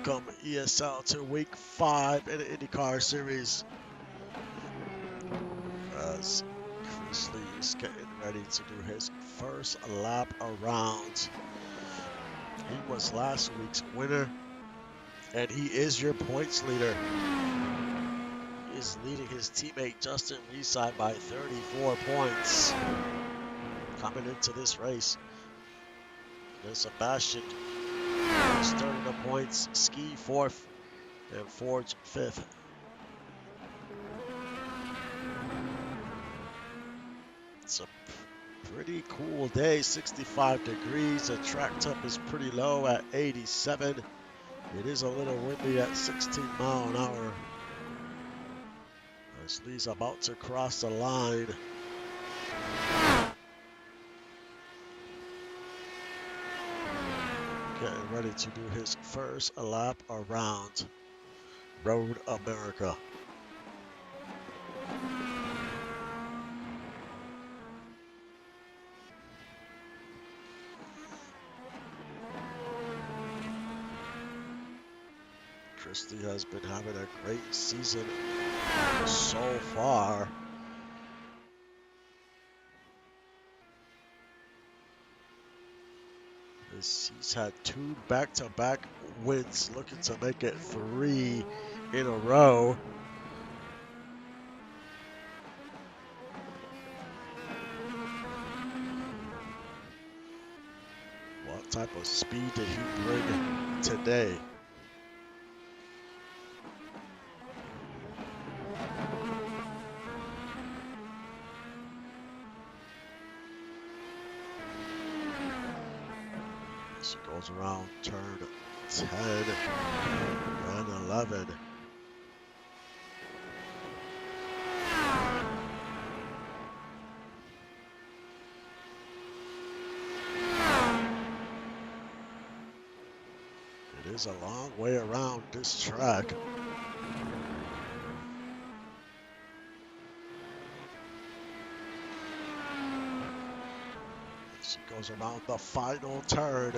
Welcome ESL to week 5 in the Indycar series as Chris Lee is getting ready to do his first lap around. He was last week's winner and he is your points leader. He is leading his teammate Justin Reeside by 34 points coming into this race. There's Sebastian is third in the points, Ski fourth, and Forge fifth. It's a pretty cool day, 65 degrees. The track temp is pretty low at 87. It is a little windy at 16 miles an hour. As Lee's about to cross the line. Getting ready to do his first lap around Road America. Christie has been having a great season so far. He's had 2 back-to-back wins, looking to make it 3 in a row. What type of speed did he bring today? So it goes around turn 10 and 11. It is a long way around this track. She goes around the final turn.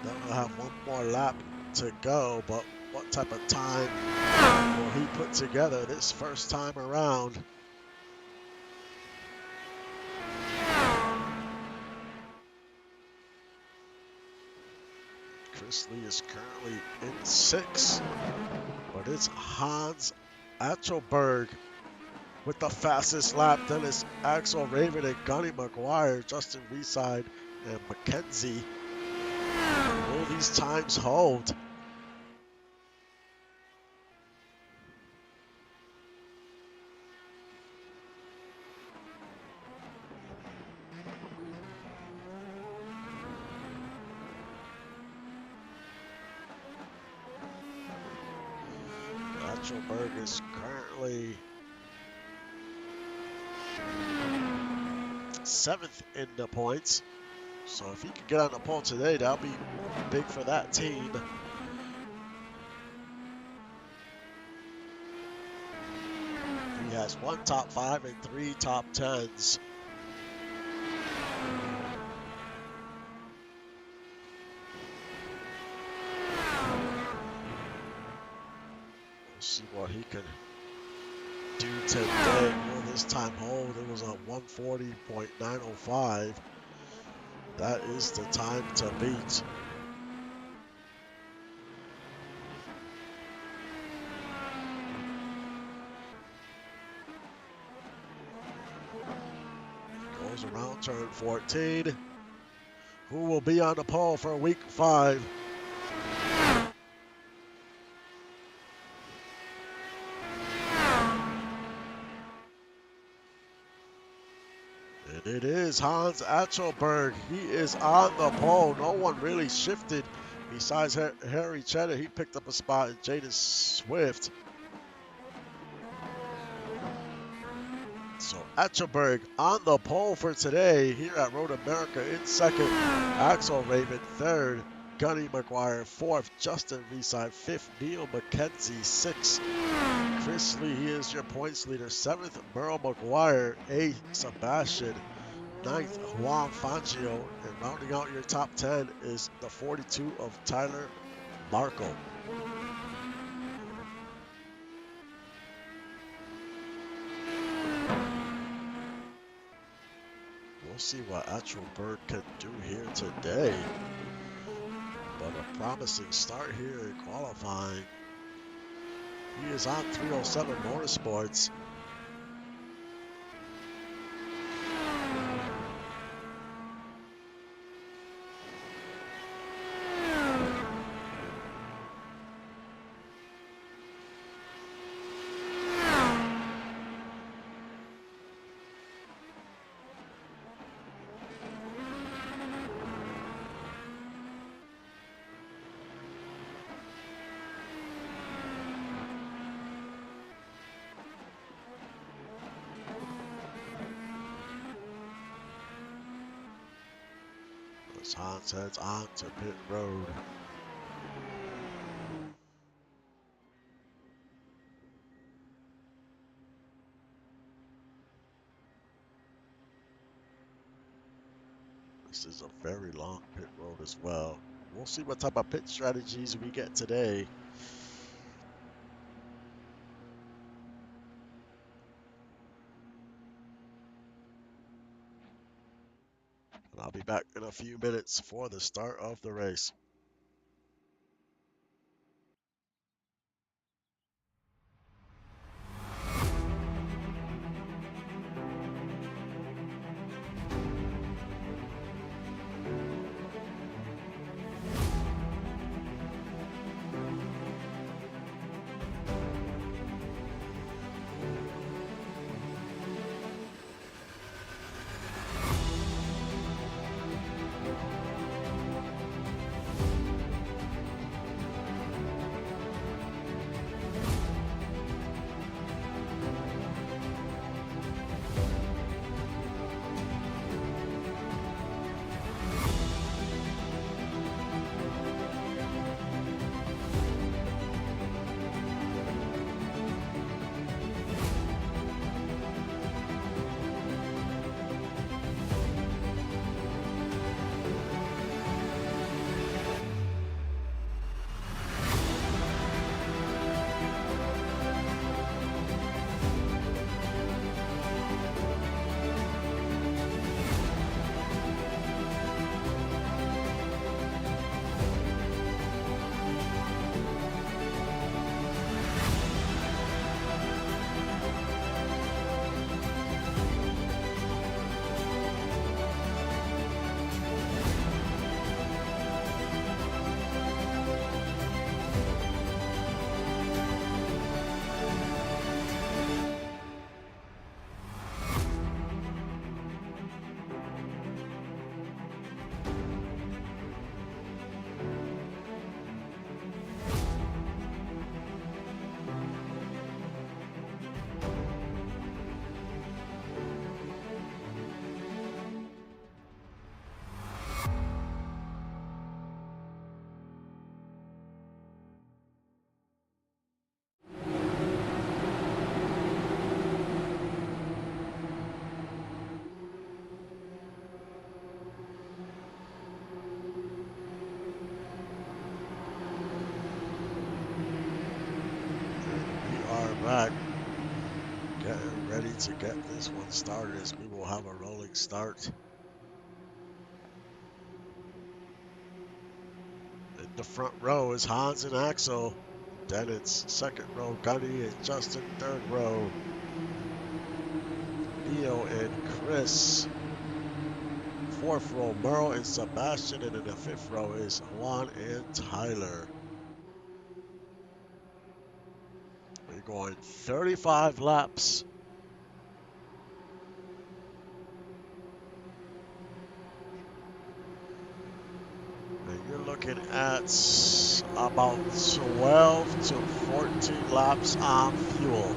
Then we'll have one more lap to go, but what type of time will he put together this first time around? Chris Lee is currently in 6th, but it's Hans Achelberg with the fastest lap. Then it's Axel Raven and Gunny McGuire, Justin Reeside, and McKenzie. Will these times hold? Achelberg is currently 7th in the points. So if he could get on the pole today, that'll be big for that team. He has 1 top 5 and 3 top 10s. We'll see what he can do today. Will this time hold? It was a 140.905. That is the time to beat. Goes around turn 14. Who will be on the pole for week 5? And it is Hans Achelberg. He is on the pole. No one really shifted besides Harry Cheddar. He picked up a spot in Jaden Swift. So Achelberg on the pole for today here at Road America in 2nd. Axel Raven 3rd. Gunny McGuire 4th. Justin Reeside 5th. Neil McKenzie 6th. Chris Lee, he is your points leader. 7th, Merle McGuire. 8th, Sebastian. 9th, Juan Fangio. And rounding out your top 10 is the 42 of Tyler Markle. We'll see what Bird can do here today. But a promising start here in qualifying. He is on 307 Motorsports. As Hans heads on to pit road. This is a very long pit road as well. We'll see what type of pit strategies we get today. And I'll be back in a few minutes for the start of the race. Back, getting ready to get this one started as we will have a rolling start. In the front row is Hans and Axel. Then it's second row Gunny and Justin, third row Neo and Chris. Fourth row Merle and Sebastian, and in the fifth row is Juan and Tyler. We're going 35 laps. And you're looking at about 12 to 14 laps on fuel.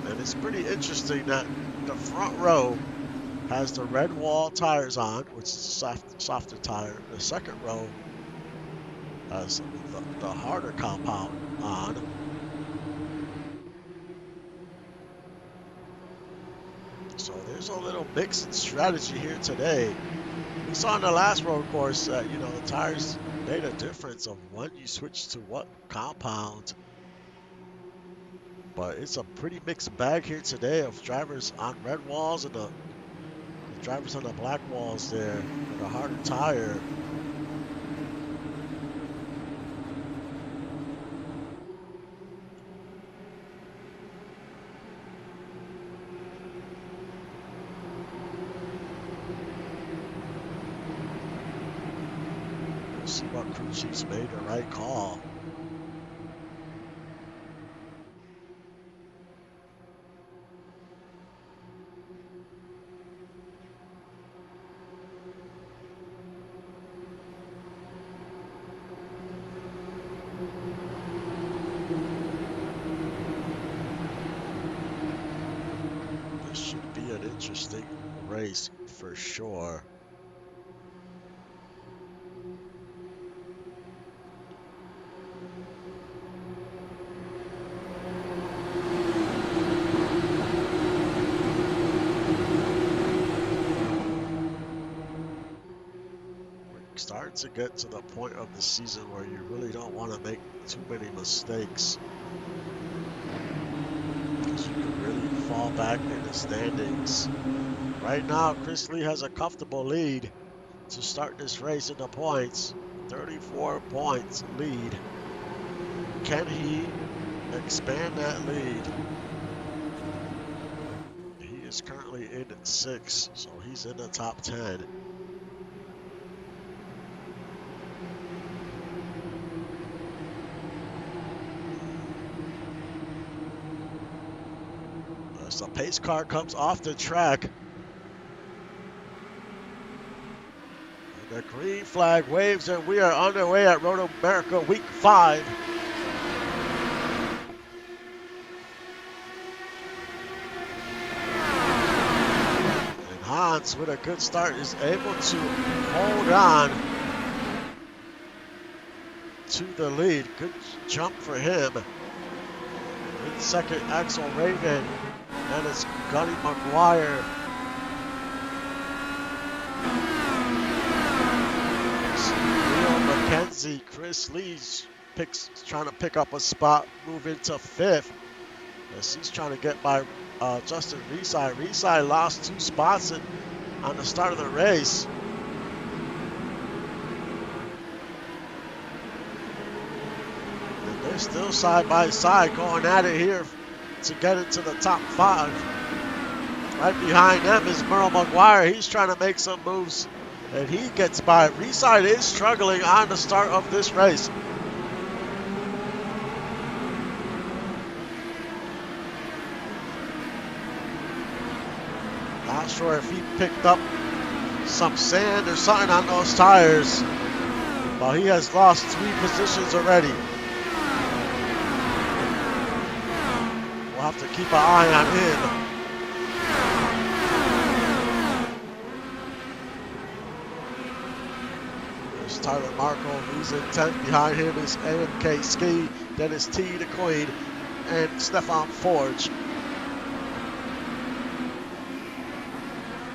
And it's pretty interesting that the front row has the red wall tires on, which is a softer tire. The second row has the harder compound on. So there's a little mix in strategy here today. We saw in the last road course that, you know, the tires made a difference of when you switch to what compound. But it's a pretty mixed bag here today of drivers on red walls and the drivers on the black walls there with a harder tire. We'll see what crew chiefs made the right call. This should be an interesting race for sure. Starting to get to the point of the season where you really don't want to make too many mistakes, because you can really fall back in the standings. Right now, Chris Lee has a comfortable lead to start this race in the points. 34 points lead. Can he expand that lead? He is currently in 6th, so he's in the top 10. As the pace car comes off the track, and the green flag waves, and we are underway at Road America Week 5. And Hans, with a good start, is able to hold on to the lead. Good jump for him. In second, Axel Raven. And it's Gunny McGuire. Leo McKenzie, Chris Lee's trying to pick up a spot, move into 5th. As he's trying to get by Justin Reeside. Reeside lost 2 spots on the start of the race. And they're still side by side going at it here to get into the top 5. Right behind them is Merle McGuire. He's trying to make some moves, and he gets by. Reeside is struggling on the start of this race. Not sure if he picked up some sand or something on those tires, but he has lost 3 positions already. We'll have to keep an eye on him. There's Tyler Marco, who's in 10th. Behind him is AMK Ski, Dennis T. the Queen, and Stefan Forge.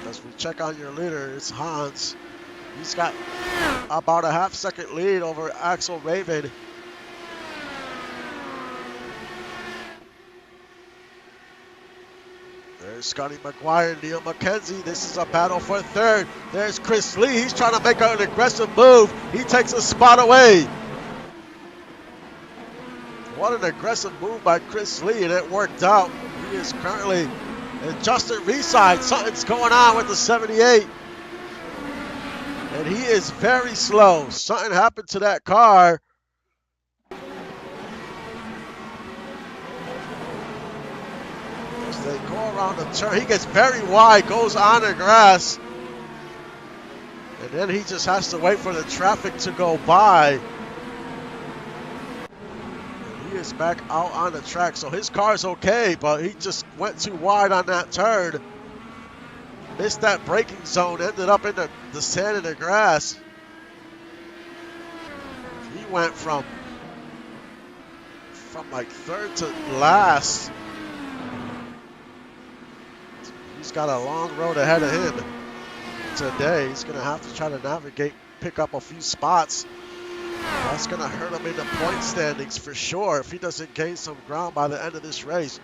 As we check on your leader, it's Hans. He's got about a half-second lead over Axel Raven. There's Scotty McGuire and Neil McKenzie. This is a battle for 3rd. There's Chris Lee. He's trying to make an aggressive move. He takes a spot away. What an aggressive move by Chris Lee, and it worked out. He is currently in Justin Reeside. Something's going on with the 78. And he is very slow. Something happened to that car. As they go around the turn, he gets very wide, goes on the grass. And then he just has to wait for the traffic to go by. And he is back out on the track. So his car's okay, but he just went too wide on that turn. missed that braking zone, ended up in the sand and the grass. He went from like third to last. He's got a long road ahead of him today. He's going to have to try to navigate, pick up a few spots. That's going to hurt him in the point standings for sure if he doesn't gain some ground by the end of this race.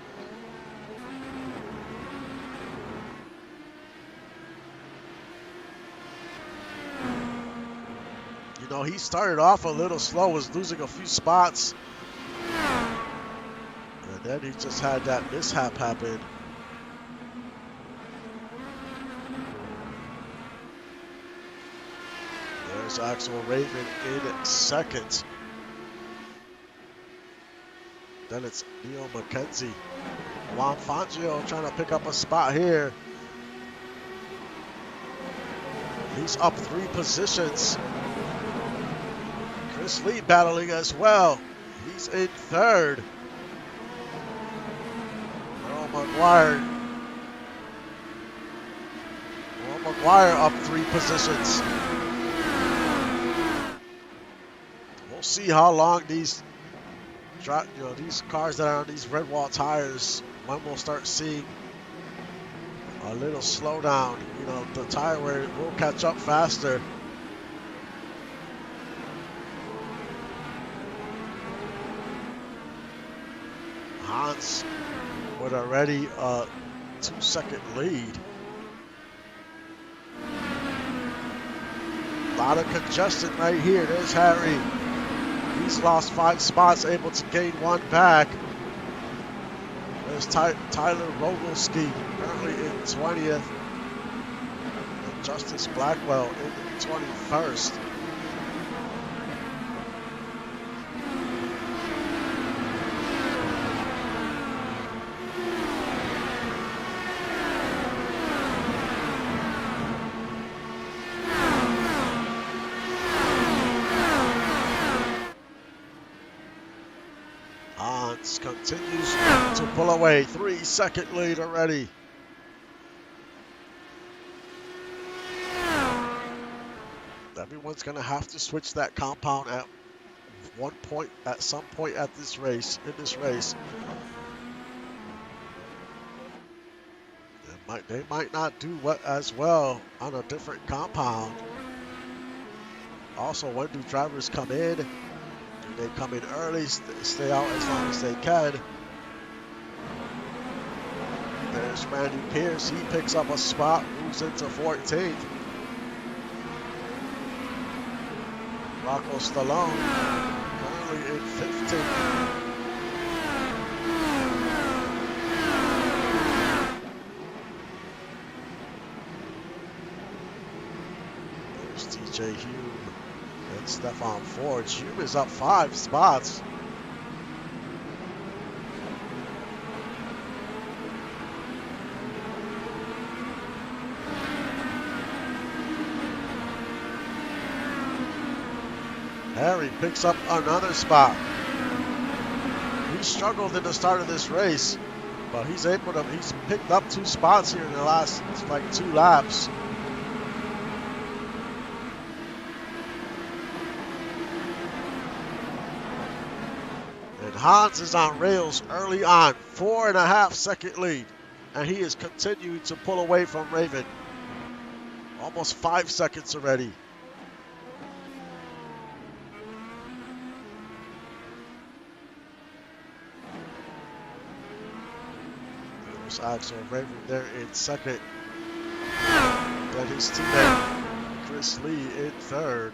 You know, he started off a little slow, was losing a few spots. And then he just had that mishap happen. There's Axel Raven in second. Then it's Neil McKenzie. Juan Fangio trying to pick up a spot here. He's up 3 positions. Chris Lee battling as well. He's in third. Earl McGuire up 3 positions. We'll see how long these cars that are on these red wall tires, when we'll start seeing a little slowdown. You know, the tire wear will catch up faster. Hans with already a 2-second lead. A lot of congestion right here. There's Harry. He's lost 5 spots, able to gain 1 back. There's Tyler Rogalski, currently in 20th. And Justice Blackwell in 21st. Hans continues to pull away. 3-second lead already. Everyone's going to have to switch that compound at some point in this race. They might not do as well on a different compound. Also, when do drivers come in? They come in early, stay out as long as they can. There's Randy Pierce. He picks up a spot, moves into 14th. Rocco Stallone currently in 15th. There's TJ Hume and Stefan Ford. Hume is up 5 spots. Harry picks up another spot. He struggled in the start of this race, but he's picked up 2 spots here in the last 2 laps. And Hans is on rails early on, 4.5-second lead, and he is continuing to pull away from Raven. Almost 5 seconds already. Axel Raven there in second. Then his teammate Chris Lee in third.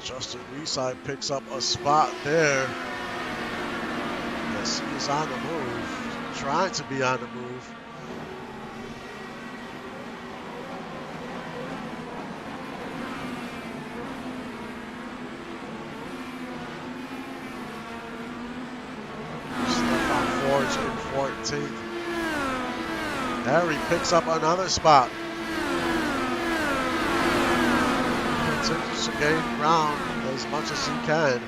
Justin Reeside picks up a spot there. Yes, he is on the move, trying to be on the move. Harry picks up another spot. continues to gain ground as much as he can.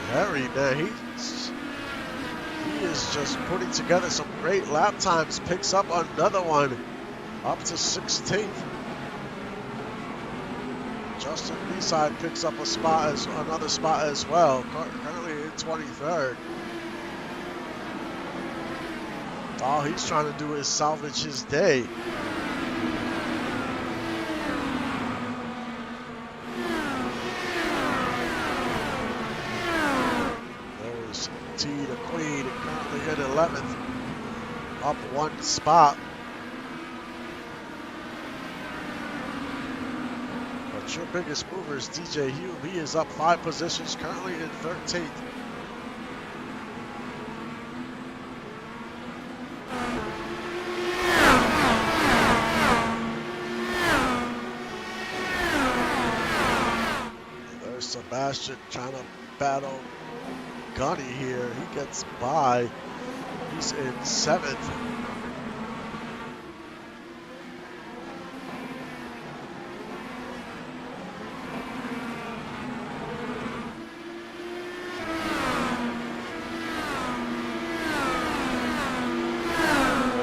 Harry, man, he is just putting together some great lap times. Picks up another one, up to 16th. Justin Leaside picks up another spot as well, currently in 23rd. All he's trying to do is salvage his day. There's T the Queen, currently in 11th, up one spot. But your biggest mover is DJ Hume. He is up 5 positions, currently in 13th. There's Sebastian trying to battle Gunny here. He gets by. He's in 7th.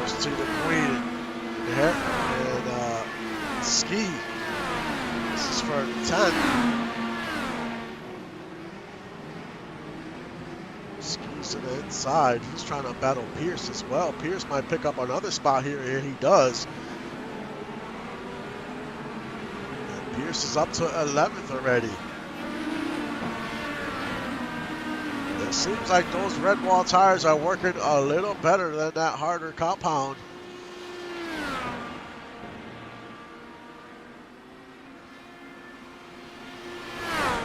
To the Queen and Ski. This is for 10. Ski's to the inside. He's trying to battle Pierce as well. Pierce might pick up another spot here. Here he does. And Pierce is up to 11th already. It seems like those red wall tires are working a little better than that harder compound.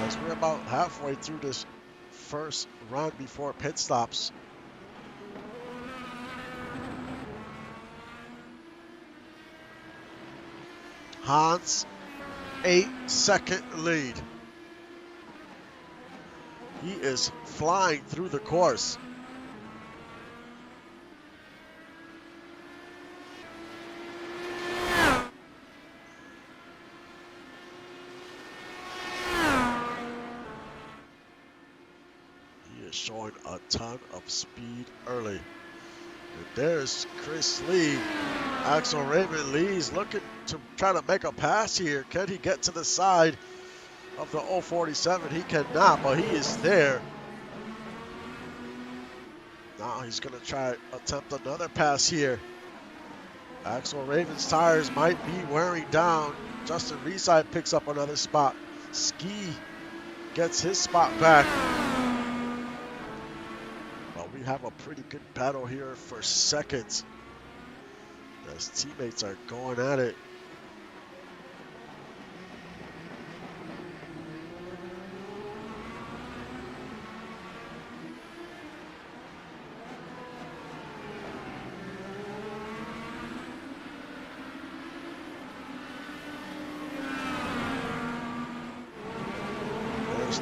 As we're about halfway through this first run before pit stops. Hans, 8-second lead. He is flying through the course. He is showing a ton of speed early. And there's Chris Lee. Axel Raymond Lee's looking to try to make a pass here. Can he get to the side of the 047? He cannot, but he is there. Now he's going to try attempt another pass here. Axel Raven's tires might be wearing down. Justin Reeside picks up another spot. Ski gets his spot back. But we have a pretty good battle here for seconds, as teammates are going at it.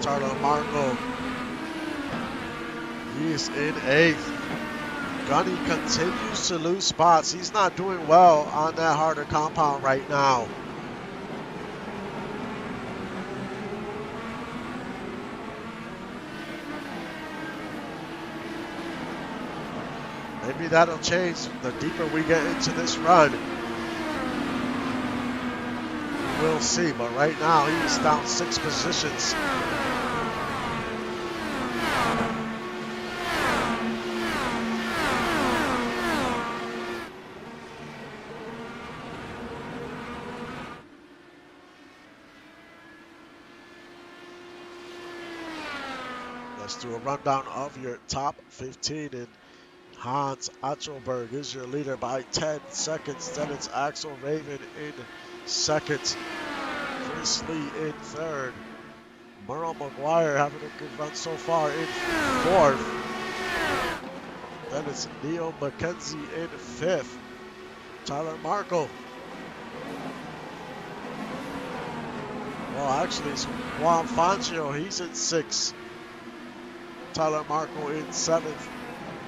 Tyler Marco. He's in 8th. Gunny continues to lose spots. He's not doing well on that harder compound right now. Maybe that'll change the deeper we get into this run. We'll see, but right now he's down 6 positions. Let's do a rundown of your top 15, and Hans Achelberg is your leader by 10 seconds. Then it's Axel Raven in 2nd. Chris Lee in 3rd. Merle McGuire having a good run so far in 4th. Then it's Neil McKenzie in 5th. Tyler Markle Well, actually, it's Juan Fangio. He's in 6th. Tyler Marco in 7th.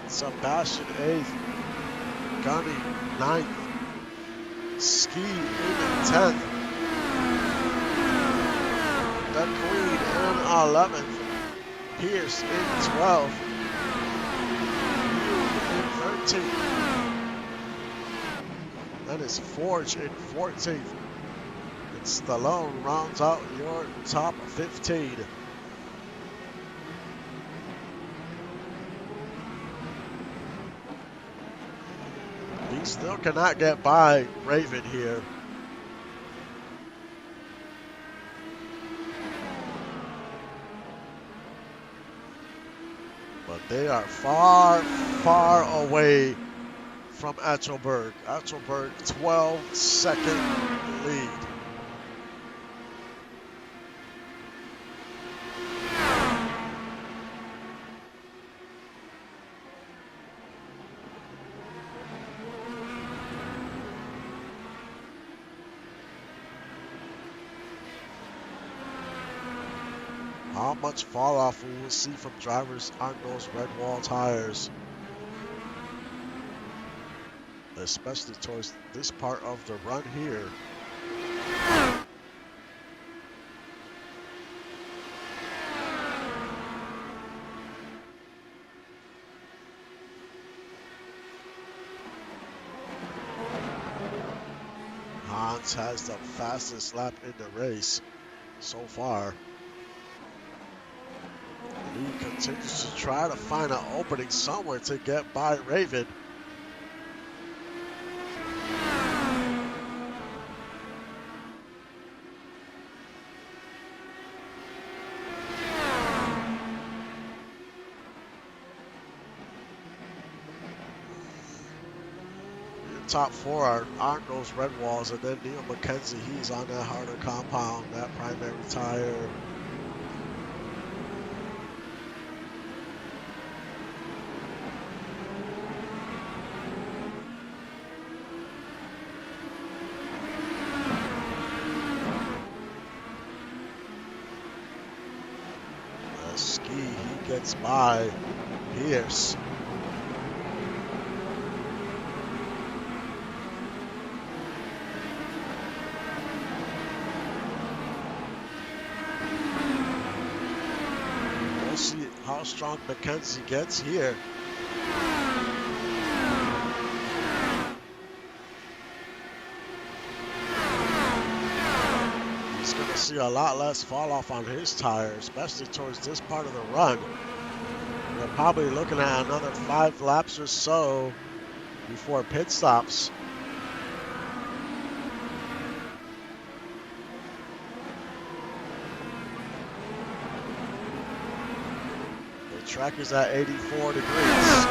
Sebastian 8th. Gunny 9th. Ski in 10th. The Queen in 11th. Pierce in 12th. In 13th. That is Forge in 14th. And Stallone rounds out your top 15. He still cannot get by Raven here. But they are far, far away from Etchelberg. Etchelberg 12-second lead. How much fall off we will see from drivers on those red wall tires, especially towards this part of the run here. Hans has the fastest lap in the race so far. He continues to try to find an opening somewhere to get by Raven. The top 4 are on those red walls, and then Neil McKenzie, he's on that harder compound, that primary tire. Ski, he gets by Pierce. We'll see how strong McKenzie gets here. See a lot less fall off on his tire, especially towards this part of the run. We're probably looking at another 5 laps or so before pit stops. The track is at 84 degrees.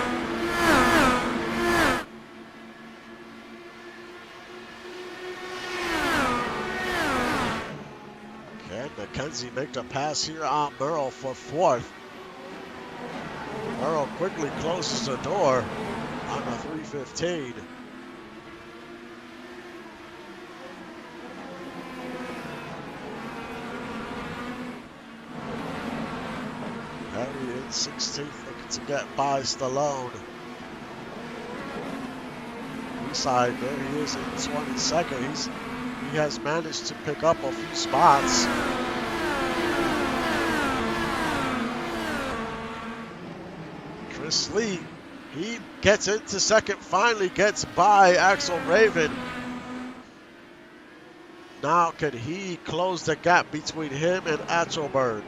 McKenzie make the pass here on Burrow for 4th. Burrow quickly closes the door on the 315. Harry in 16th, looking to get by Stallone. Inside, there he is in 22nd. He has managed to pick up a few spots. Chris Lee, he gets into 2nd, finally gets by Axel Raven. Now can he close the gap between him and Atchelberg?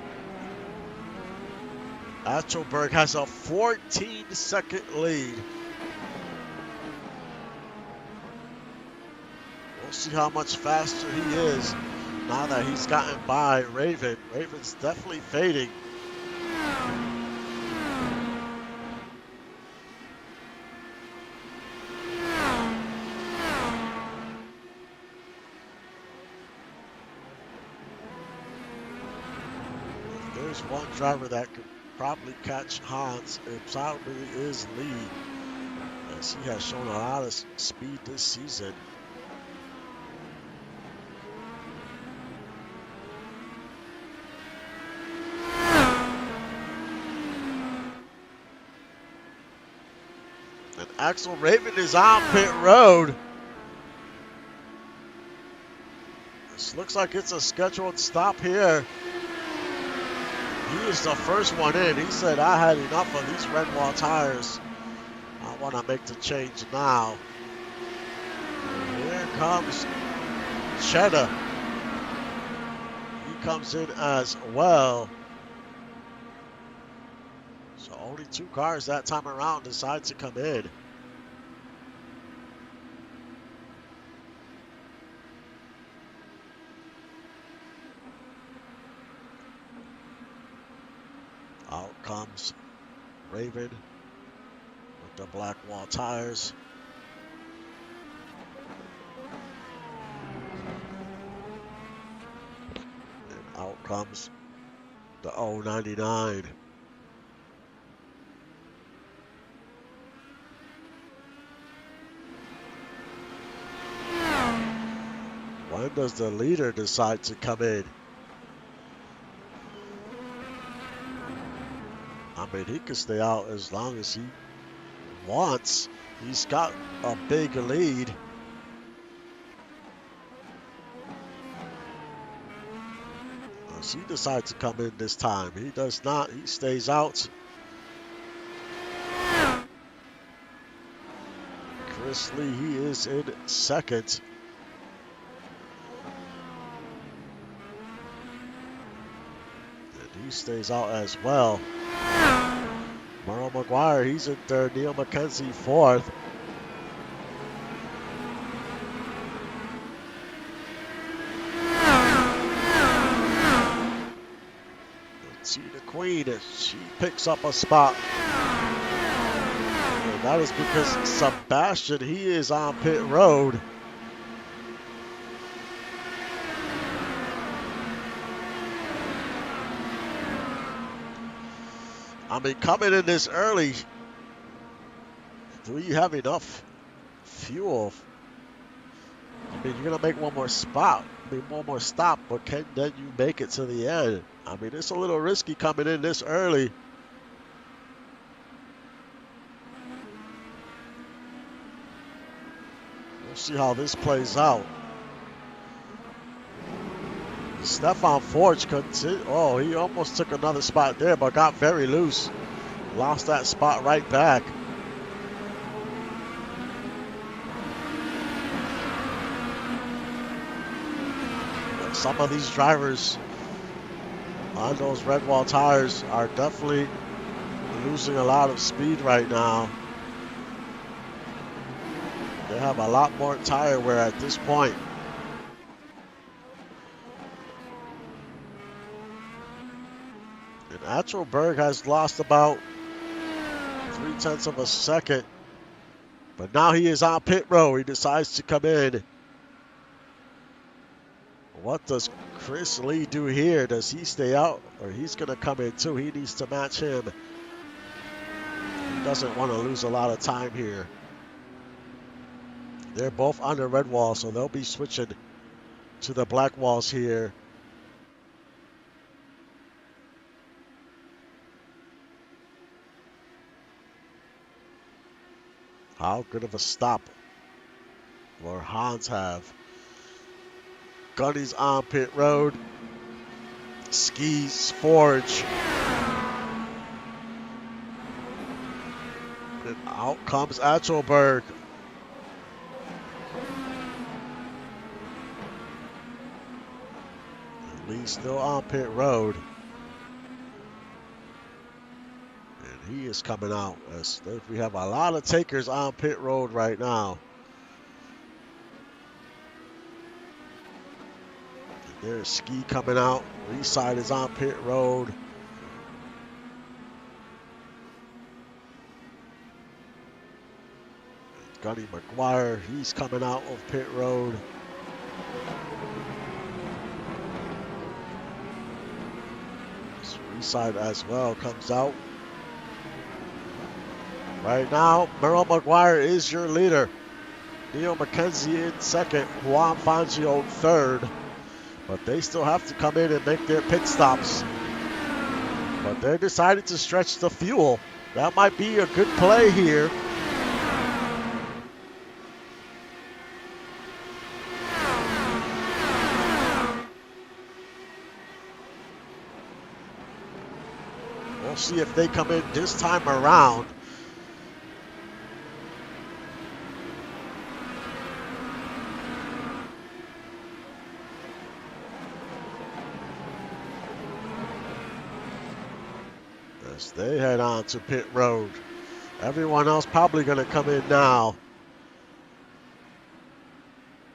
Atchelberg has a 14-second lead. We'll see how much faster he is now that he's gotten by Raven. Raven's definitely fading. If there's one driver that could probably catch Hans, it probably is Lee, as he has shown a lot of speed this season. Axel Raven is on pit road. This looks like it's a scheduled stop here. He is the first one in. He said, I had enough of these red wall tires. I want to make the change now. Here comes Cheddar. He comes in as well. So only 2 cars that time around decide to come in. Out comes Raven with the black wall tires. And out comes the 099. When does the leader decide to come in? I mean, he can stay out as long as he wants. He's got a big lead. Unless he decides to come in this time. He does not. He stays out. Chris Lee, he is in second. And he stays out as well. Merle McGuire, he's in third. Neil McKenzie, fourth. Tina Queen, she picks up a spot. And that is because Sebastian, he is on pit road. I mean, coming in this early, do you have enough fuel? I mean, you're going to make one more spot, one more stop, but can then you make it to the end? I mean, it's a little risky coming in this early. We'll see how this plays out. Stefan Forge oh, he almost took another spot there, but got very loose. Lost that spot right back. But some of these drivers on those red wall tires are definitely losing a lot of speed right now. They have a lot more tire wear at this point. And Atzelberg has lost about 0.3 of a second. But now he is on pit road. He decides to come in. What does Chris Lee do here? Does he stay out or he's going to come in too? He needs to match him. He doesn't want to lose a lot of time here. They're both on the red wall, so they'll be switching to the black walls here. How good of a stop will Hans have? Gunny's on pit road. Skis, Forge. And out comes Atzelberg. Lee's still on pit road. And he is coming out. As we have a lot of takers on pit road right now. And there's Ski coming out. Lee's side is on pit road. Gunny McGuire, he's coming out of pit road. Side as well comes out. Right now, Merle McGuire is your leader. Neil McKenzie in second, Juan Fangio third. But they still have to come in and make their pit stops. But they decided to stretch the fuel. That might be a good play here. We'll see if they come in this time around. As they head on to pit road. Everyone else probably going to come in now.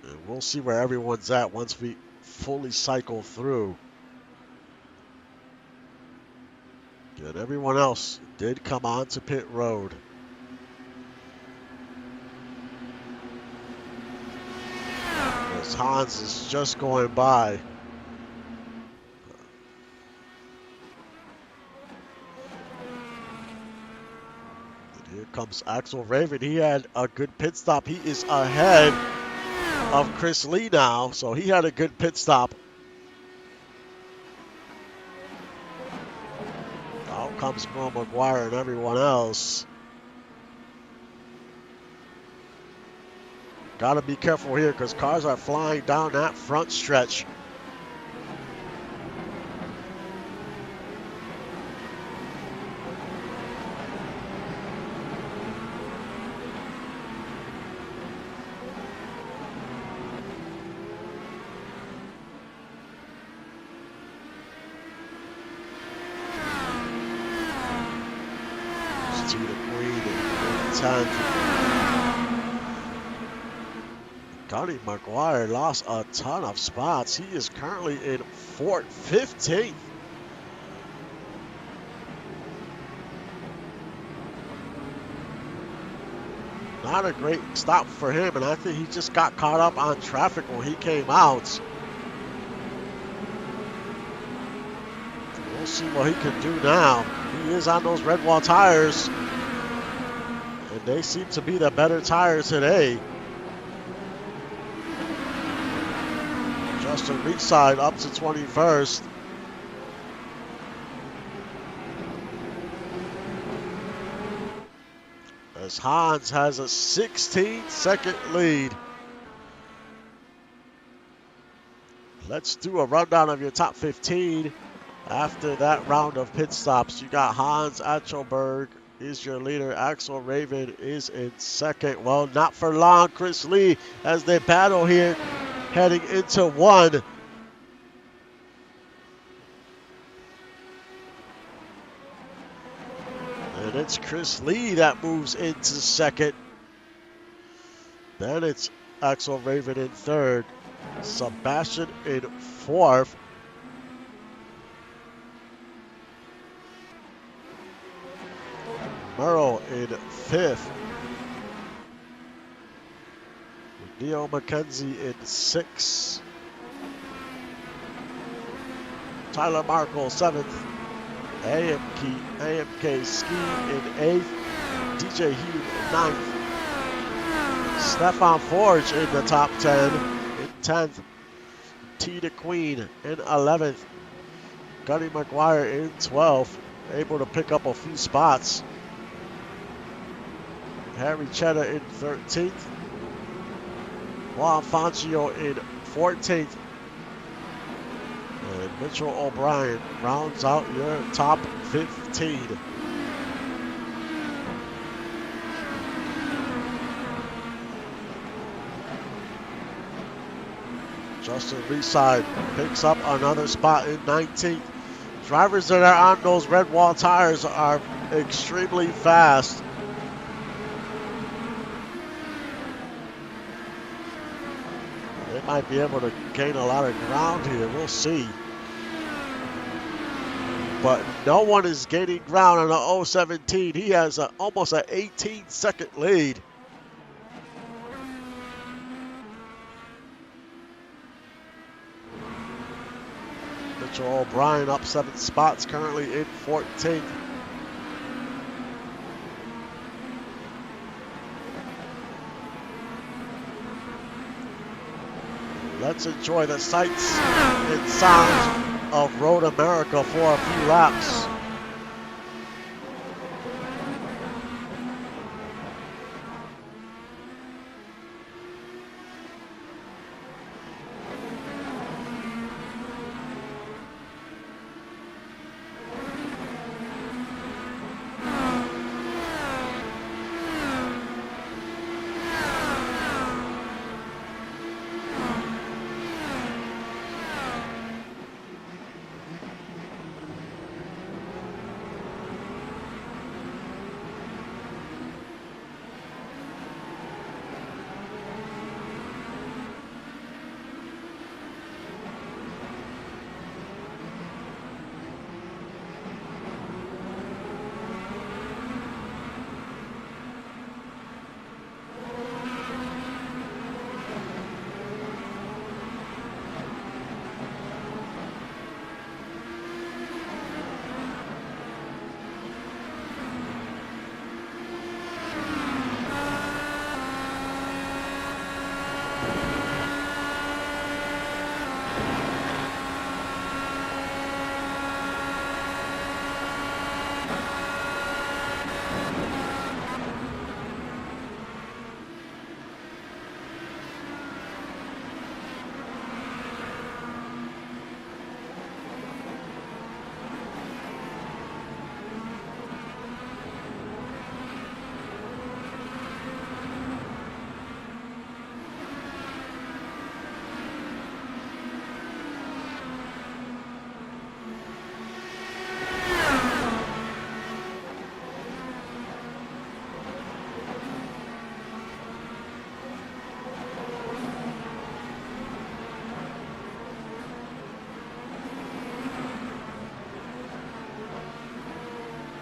And we'll see where everyone's at once we fully cycle through. And everyone else did come on to pit road. As Hans is just going by. And here comes Axel Raven. He had a good pit stop. He is ahead of Chris Lee now, so he had a good pit stop. Out comes Will McGuire and everyone else. Got to be careful here because cars are flying down that front stretch. To the Queen in 10th. Gunny McGuire lost a ton of spots. He is currently in 15th. Not a great stop for him, and I think he just got caught up on traffic when he came out. We'll see what he can do now. He is on those red wall tires, and they seem to be the better tires today. Justin Reedside up to 21st. As Hans has a 16-second lead. Let's do a rundown of your top 15. After that round of pit stops, you got Hans Achelberg is your leader. Axel Raven is in second. Well, not for long. Chris Lee as they battle here, heading into one. And it's Chris Lee that moves into second. Then it's Axel Raven in third. Sebastian in fourth. Merle in fifth. Neil McKenzie in sixth. Tyler Markle seventh. AMK Ski in eighth. DJ Hugh in ninth. Stefan Forge in the top 10 in 10th. T the Queen in 11th. Gunny McGuire in 12th. Able to pick up a few spots. Harry Cheddar in 13th. Juan Fangio in 14th. And Mitchell O'Brien rounds out your top 15. Justin Reeside picks up another spot in 19th. Drivers that are on those red wall tires are extremely fast. They might be able to gain a lot of ground here. We'll see. But no one is gaining ground on the 017. He has almost an 18-second lead. Mitchell O'Brien up 7 spots, currently in 14th. Let's enjoy the sights and sounds of Road America for a few laps.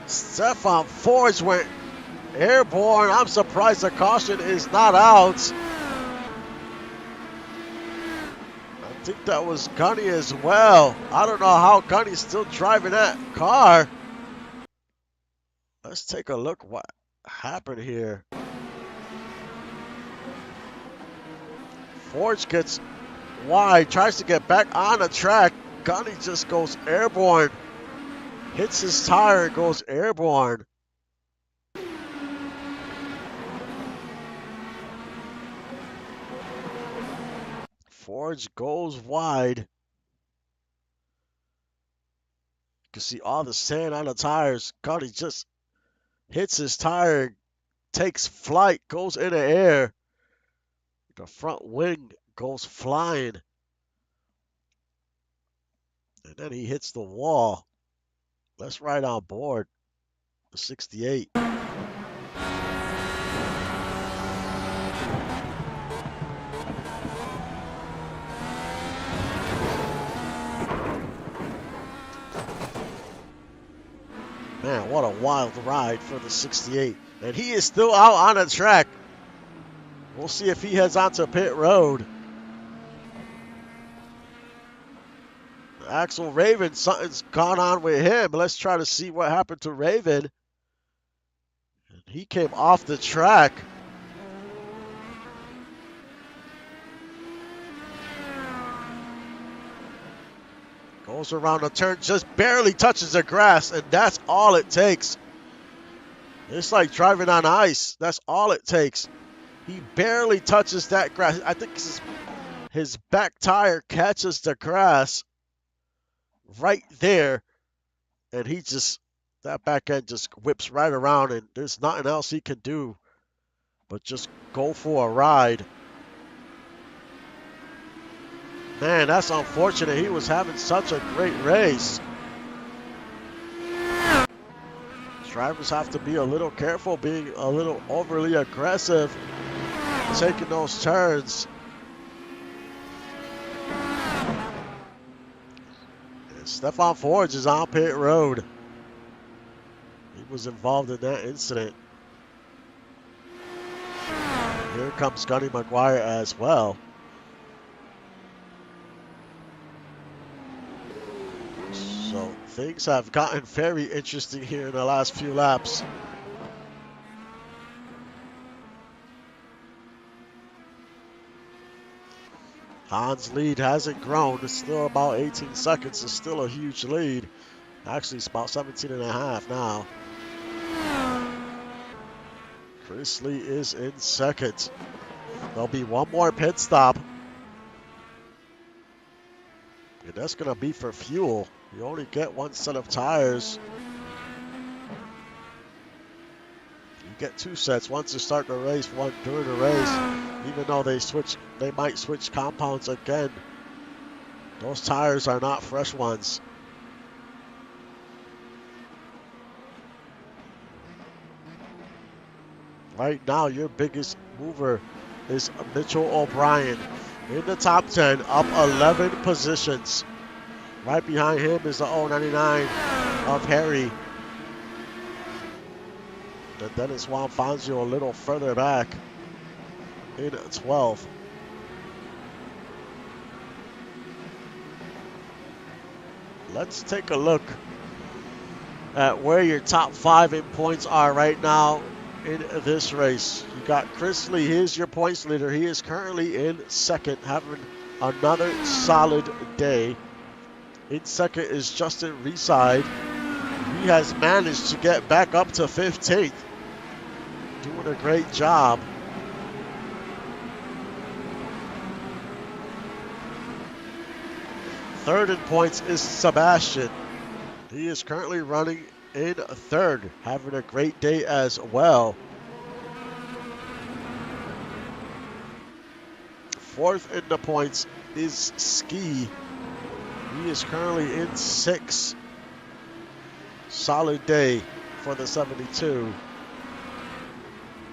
Stefan Forge went airborne. I'm surprised the caution is not out. I think that was Gunny as well. I don't know how Gunny's still driving that car. Let's take a look what happened here. Forge gets wide, tries to get back on the track. Gunny just goes airborne. Hits his tire and goes airborne. Forge goes wide. You can see all the sand on the tires. Gunny just hits his tire, takes flight, goes in the air. The front wing goes flying. And then he hits the wall. Let's ride on board the 68. Man, what a wild ride for the 68. And he is still out on the track. We'll see if he heads onto pit road. Axel Raven, something's gone on with him. Let's try to see what happened to Raven. He came off the track. Goes around the turn, just barely touches the grass, and that's all it takes. It's like driving on ice. That's all it takes. He barely touches that grass. I think his back tire catches the grass right there, and that back end just whips right around, and there's nothing else he can do but just go for a ride. Man, that's unfortunate. He was having such a great race. Drivers have to be a little careful, being a little overly aggressive, taking those turns. And Stefan Forge is on pit road. He was involved in that incident. Here comes Gunny McGuire as well. So things have gotten very interesting here in the last few laps. Hans' lead hasn't grown. It's still about 18 seconds. It's still a huge lead. Actually, it's about 17 and a half now. Chris Lee is in second. There'll be one more pit stop. And that's going to be for fuel. You only get one set of tires. You get two sets, one to start the race, one during the race. Even though they might switch compounds again. Those tires are not fresh ones. Right now, your biggest mover is Mitchell O'Brien in the top 10, up 11 positions. Right behind him is the 099 of Harry. And Dennis Juan Fangio a little further back in 12. Let's take a look at where your top 5 in points are right now in this race. You got Chris Lee, here's your points leader. He is currently in second, having another solid day. In second is Justin Reside. He has managed to get back up to 15th. Doing a great job. Third in points is Sebastian. He is currently running in third, having a great day as well. Fourth in the points is Ski. He is currently in 6th. Solid day for the 72.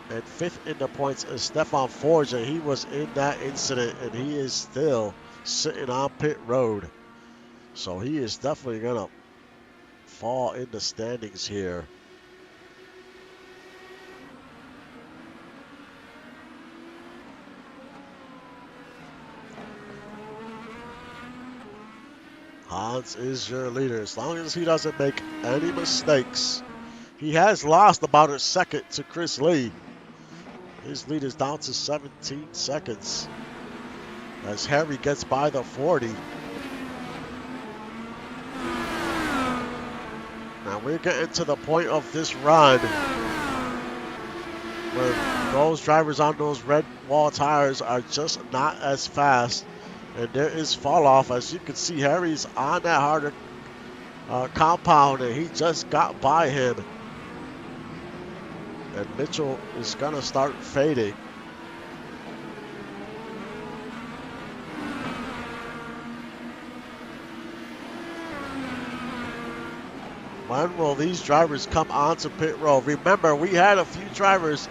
And 5th in the points is Stefan Forge. He was in that incident, and he is still sitting on pit road. So he is definitely going to fall in the standings here. Hans is your leader. As long as he doesn't make any mistakes. He has lost about a second to Chris Lee. His lead is down to 17 seconds as Harry gets by the 40. Now we're getting to the point of this run where those drivers on those red wall tires are just not as fast. And there is fall off. As you can see, Harry's on that harder compound and he just got by him. And Mitchell is going to start fading. When will these drivers come onto pit road? Remember, we had a few drivers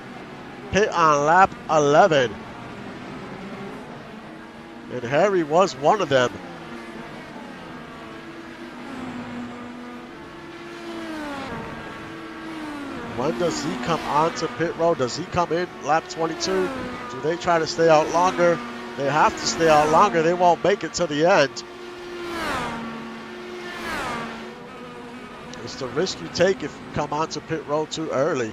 pit on lap 11. And Harry was one of them. When does he come onto pit road? Does he come in lap 22? Do they try to stay out longer? They have to stay out longer. They won't make it to the end. It's the risk you take if you come onto pit road too early.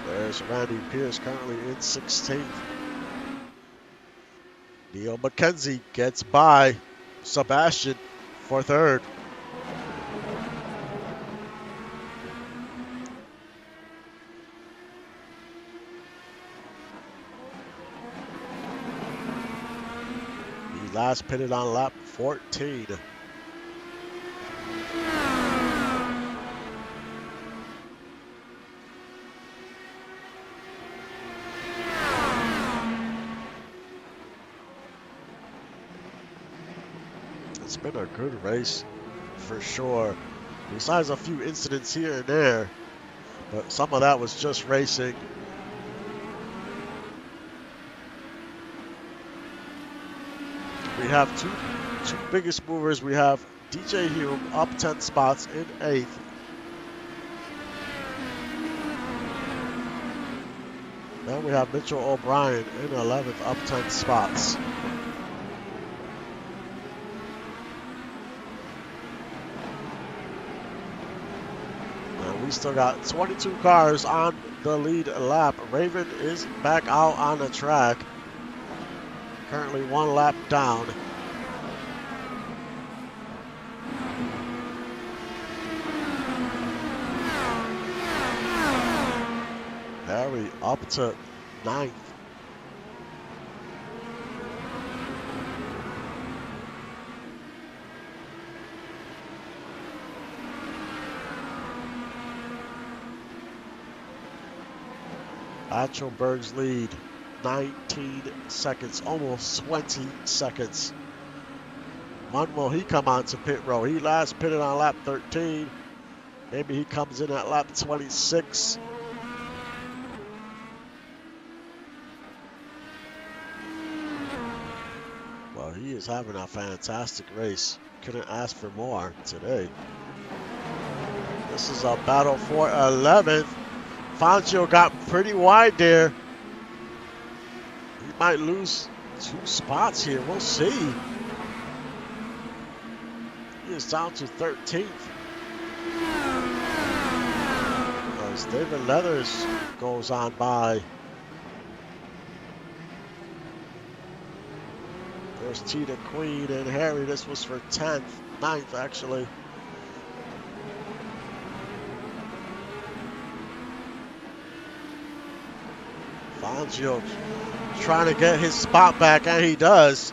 There's Randy Pierce currently in 16th. Neil McKenzie gets by Sebastian for third. He last pitted on lap 14. It's been a good race for sure. Besides a few incidents here and there, but some of that was just racing. We have two biggest movers. We have DJ Hume up 10 spots in 8th. Then we have Mitchell O'Brien in 11th, up 10 spots. And we still got 22 cars on the lead lap. Raven is back out on the track. Currently 1 lap down. Harry up to 9th. Atchelberg's lead, 19 seconds, almost 20 seconds. When will he come on to pit road? He last pitted on lap 13. Maybe he comes in at lap 26. Well, he is having a fantastic race. Couldn't ask for more today. This is a battle for 11th. Fangio got pretty wide there. He might lose 2 spots here. We'll see. He is down to 13th. As David Leathers goes on by. There's Tita Queen and Harry. This was for 10th, 9th actually. Fangio trying to get his spot back, and he does.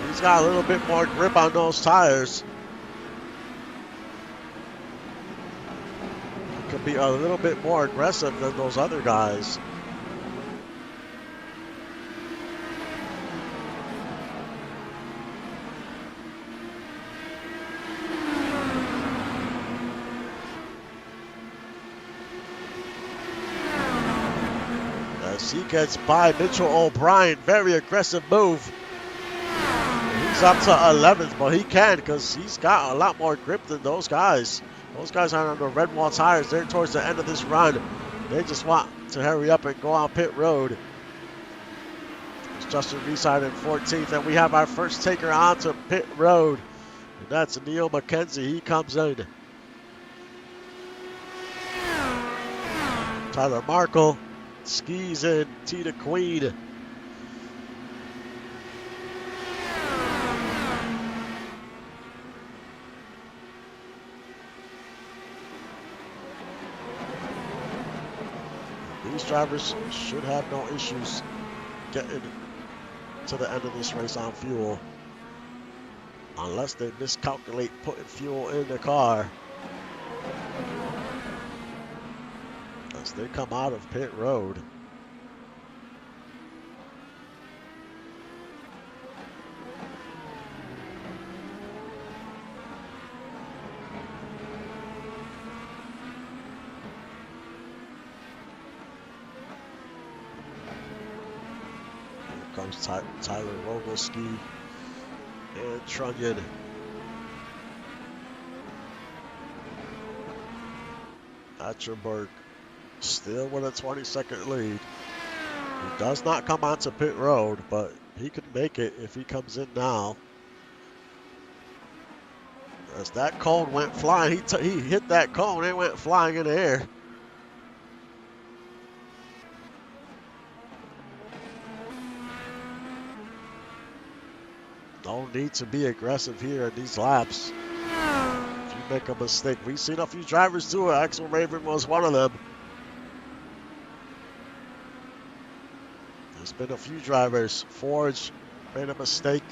He's got a little bit more grip on those tires. He could be a little bit more aggressive than those other guys. He gets by Mitchell O'Brien. Very aggressive move. He's He's up to 11th, but he can because he's got a lot more grip than those guys. Those guys are on the red wall tires. They're towards the end of this run. They just want to hurry up and go on pit road. It's Justin Reeside in 14th, and we have our first taker onto pit road. And that's Neil McKenzie. He comes in. Tyler Markle skis in. Tita Queen. These drivers should have no issues getting to the end of this race on fuel, unless they miscalculate putting fuel in the car. As they come out of pit road. Here comes Tyler Rogalski and Trunnion. Atcherberg still with a 20-second lead. He does not come onto pit road, but he could make it if he comes in now. As that cone went flying, he hit that cone, it went flying in the air. No need to be aggressive here in these laps. If you make a mistake, we've seen a few drivers do it. Axel Raven was one of them. There's been a few drivers. Forge made a mistake.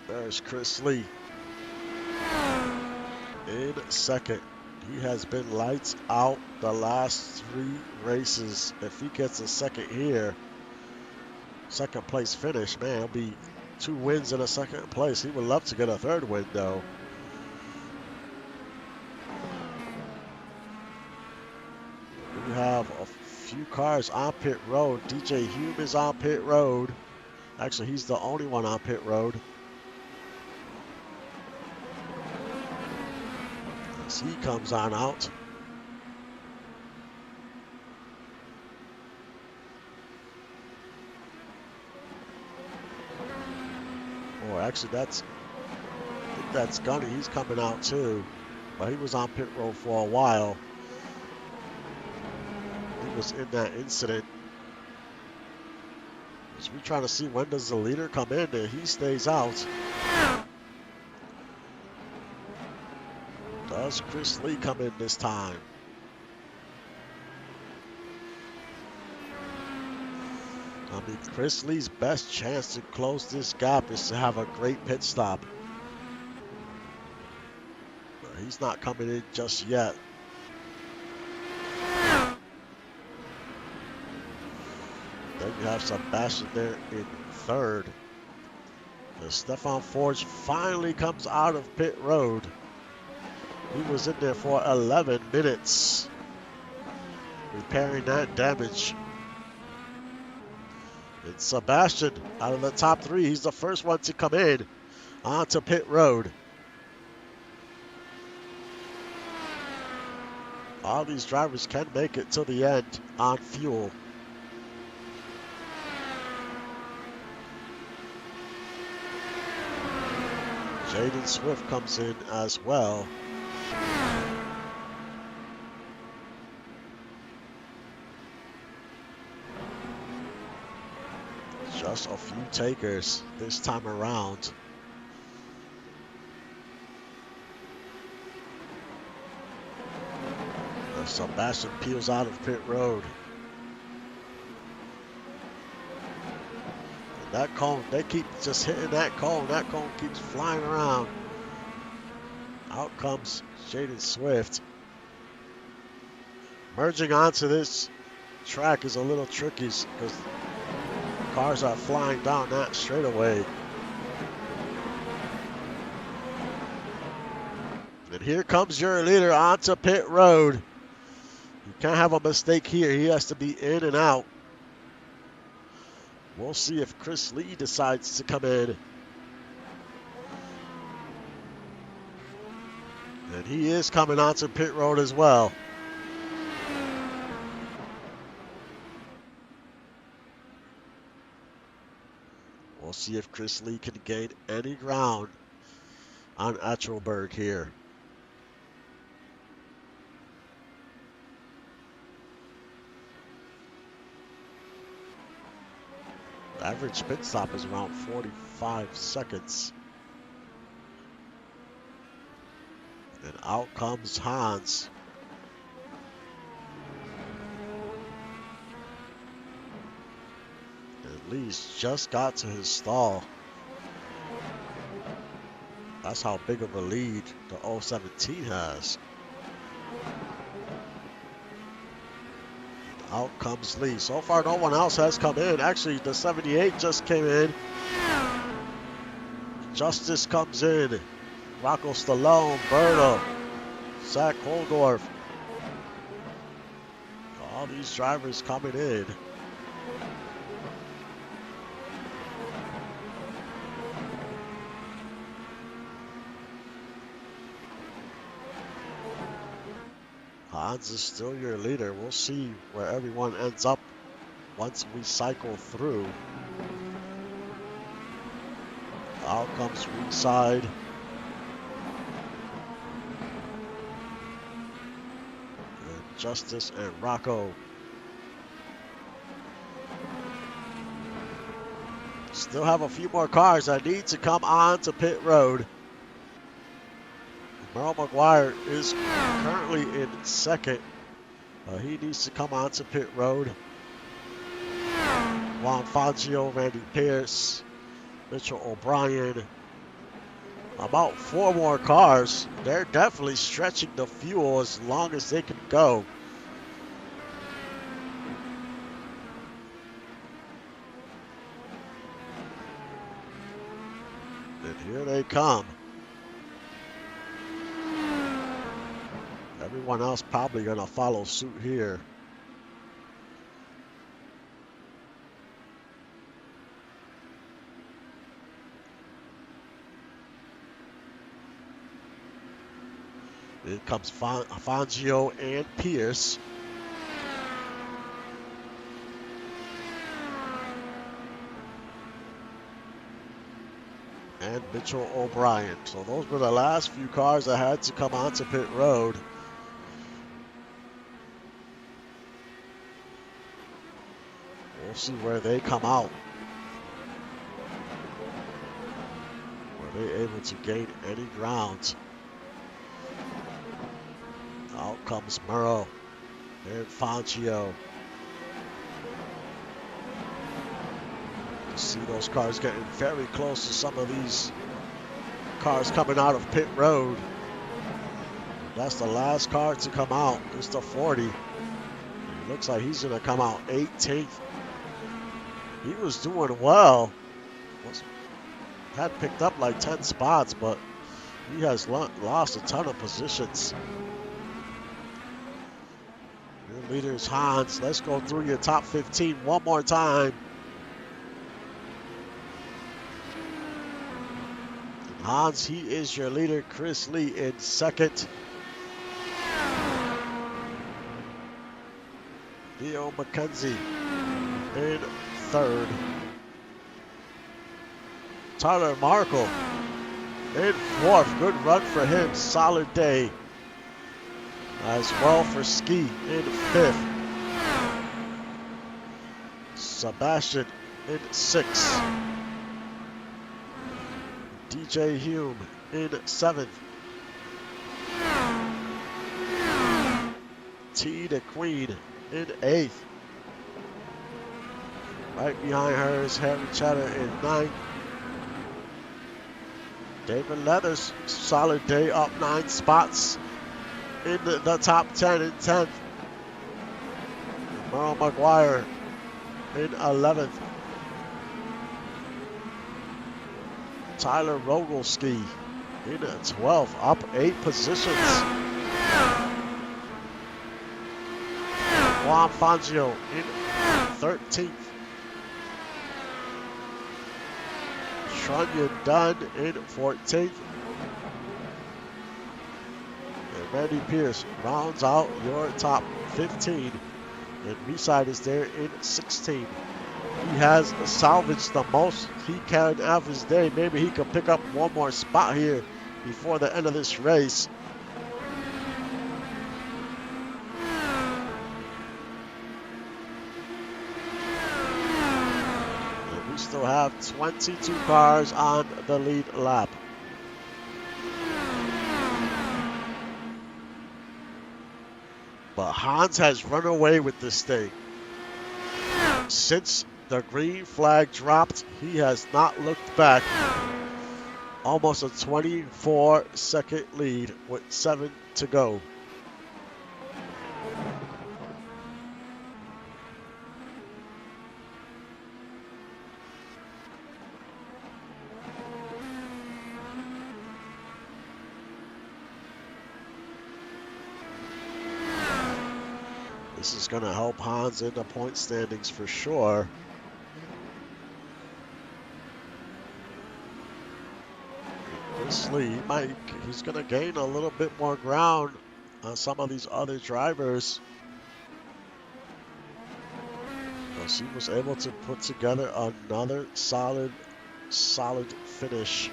There's Chris Lee in second. He has been lights out the last 3 races. If he gets a second here, second place finish, man, it'll be 2 wins in a second place. He would love to get a 3rd win, though. We have a few cars on pit road. DJ Hume is on pit road. Actually, he's the only one on pit road. As he comes on out. Oh, actually, I think that's Gunny. He's coming out too. But he was on pit road for a while. He was in that incident. So we're trying to see when does the leader come in and he stays out. Does Chris Lee come in this time? I mean, Chris Lee's best chance to close this gap is to have a great pit stop. But he's not coming in just yet. Then you have Sebastian there in 3rd. And Stefan Forge finally comes out of pit road. He was in there for 11 minutes, repairing that damage. It's Sebastian out of the top 3. He's the first one to come in onto pit road. All these drivers can make it to the end on fuel. Jaden Swift comes in as well. Just a few takers this time around. As Sebastian peels out of pit road. And that cone, they keep just hitting that cone. That cone keeps flying around. Out comes Jaden Swift. Merging onto this track is a little tricky because cars are flying down that straightaway. And here comes your leader onto pit road. He Can't have a mistake here. He has to be in and out. We'll see if Chris Lee decides to come in. And he is coming onto pit road as well. We'll see if Chris Lee can gain any ground on Etchelberg here. The average pit stop is around 45 seconds. And out comes Hans. And Lee's just got to his stall. That's how big of a lead the 017 has. Out comes Lee. So far, no one else has come in. Actually, the 78 just came in. Justice comes in. Rocco Stallone, Berto, Zach Holdorf. All these drivers coming in. Hans is still your leader. We'll see where everyone ends up once we cycle through. Out comes ringside. And Justice and Rocco. Still have a few more cars that need to come on to pit road. Merle McGuire is currently in second. He needs to come onto pit road. Juan Fangio, Randy Pierce, Mitchell O'Brien. About 4 more cars. They're definitely stretching the fuel as long as they can go. And here they come. Everyone else probably going to follow suit here. In comes Fangio and Pierce. And Mitchell O'Brien. So those were the last few cars that had to come onto pit road. We'll see where they come out. Were they able to gain any ground? Out comes Murrow and Fangio. You see those cars getting very close to some of these cars coming out of pit road. That's the last car to come out. It's the 40. It looks like he's going to come out 18th. He was doing well. Had picked up like 10 spots, but he has lost a ton of positions. Your leader's Hans. Let's go through your top 15 one more time. And Hans, he is your leader. Chris Lee in second. Theo McKenzie in third. Tyler Markle in fourth. Good run for him. Solid day. As well for Ski in fifth. Sebastian in sixth. DJ Hume in seventh. T the Queen in eighth. Right behind her is Harry Cheddar in ninth. David Leathers, solid day, up 9 spots in the top 10 in 10th. Merle McGuire in 11th. Tyler Rogalski in 12th, up 8 positions. Juan Fangio in 13th. Trunnion Dunn in 14th. And Randy Pierce rounds out your top 15. And B-Side is there in 16. He has salvaged the most he can of his day. Maybe he could pick up one more spot here before the end of this race. And we still have 22 cars on the lead lap. But Hans has run away with this thing. Since the green flag dropped, he has not looked back. Almost a 24-second lead with 7 to go. This is going to help Hans in the point standings for sure. This lead, he's going to gain a little bit more ground on some of these other drivers. Because he was able to put together another solid finish.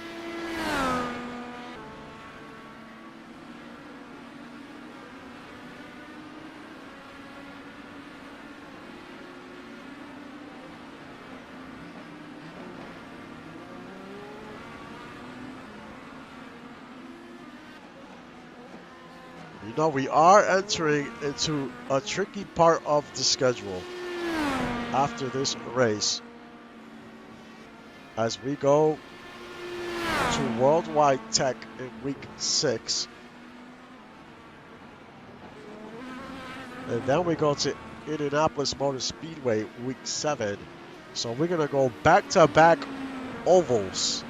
You know, we are entering into a tricky part of the schedule after this race. As we go to Worldwide Tech in week 6. And then we go to Indianapolis Motor Speedway week 7. So we're going to go back-to-back ovals.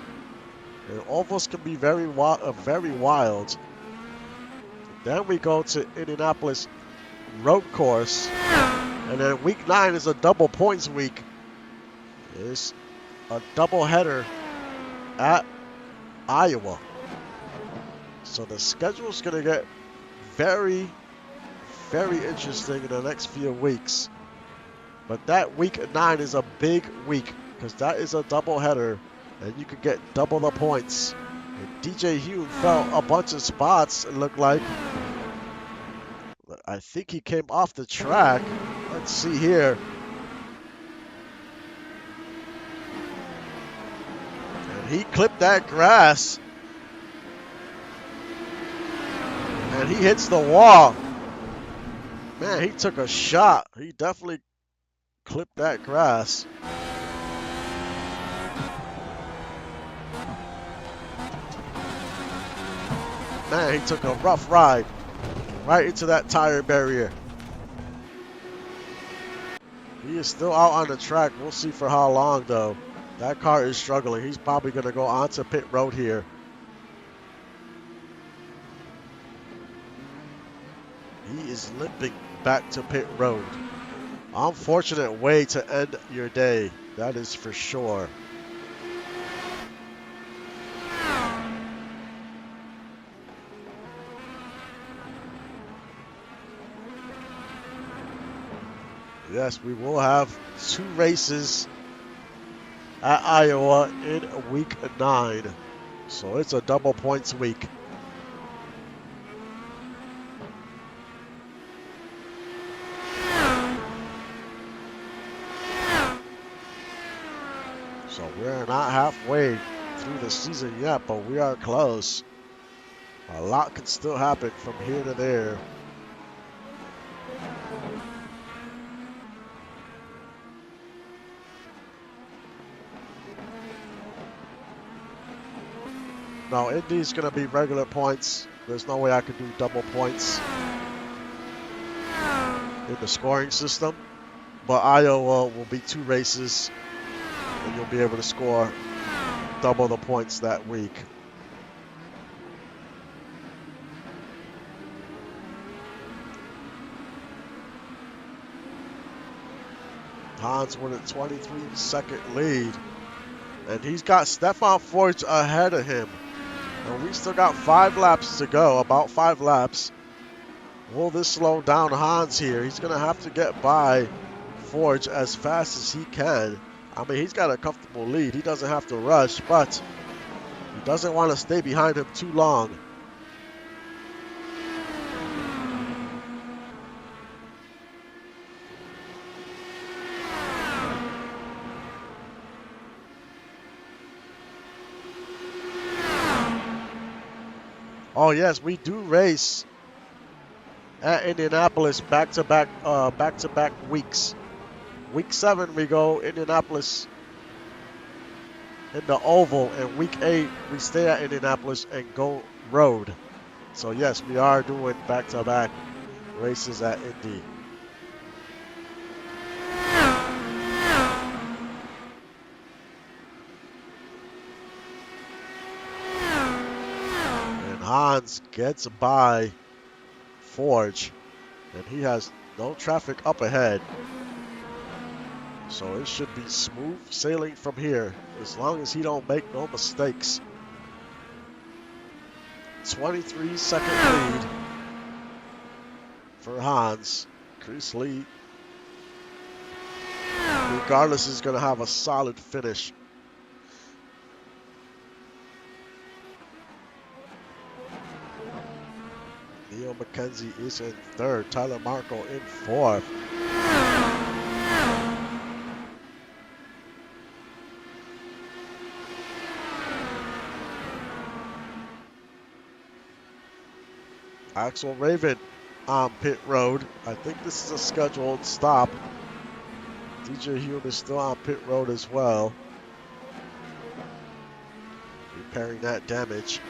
And ovals can be very wild. Then we go to Indianapolis Road Course. And then week 9 is a double points week. It's a double header at Iowa. So the schedule's going to get very, very interesting in the next few weeks. But that week 9 is a big week because that is a double header and you could get double the points. And DJ Hume fell a bunch of spots, it looked like. I think he came off the track. Let's see here. And he clipped that grass. And he hits the wall. Man, he took a shot. He definitely clipped that grass. Man, he took a rough ride right into that tire barrier. He is still out on the track. We'll see for how long, though. That car is struggling. He's probably going to go onto pit road here. He is limping back to pit road. Unfortunate way to end your day. That is for sure. Yes, we will have 2 races at Iowa in week 9. So it's a double points week. So we're not halfway through the season yet, but we are close. A lot can still happen from here to there. No, Indy's going to be regular points. There's no way I can do double points in the scoring system. But Iowa will be 2 races, and you'll be able to score double the points that week. Hans with a 23-second lead. And he's got Stefan Forge ahead of him. And we still got 5 laps to go, about 5 laps. Will this slow down Hans here? He's going to have to get by Forge as fast as he can. I mean, he's got a comfortable lead. He doesn't have to rush, but he doesn't want to stay behind him too long. Oh yes, we do race at Indianapolis back-to-back weeks. Week 7 we go Indianapolis in the oval, and week 8 we stay at Indianapolis and go road. So yes, we are doing back-to-back races at Indy. And Hans gets by Forge, and he has no traffic up ahead. So it should be smooth sailing from here, as long as he don't make no mistakes. 23-second lead for Hans. Chris Lee, regardless, is going to have a solid finish. Neil McKenzie is in 3rd. Tyler Marco in 4th. Axel Raven on pit road. I think this is a scheduled stop. DJ Hume is still on pit road as well, repairing that damage.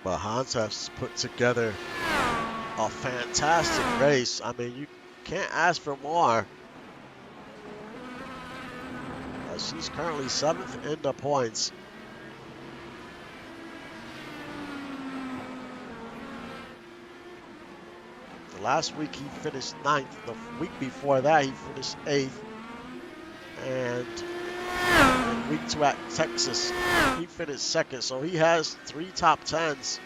But Hans has put together a fantastic race. I mean, you can't ask for more. She's currently 7th in the points. The last week he finished 9th. The week before that he finished 8th. And in week 2 at Texas, he finished 2nd. So he has 3 top 10s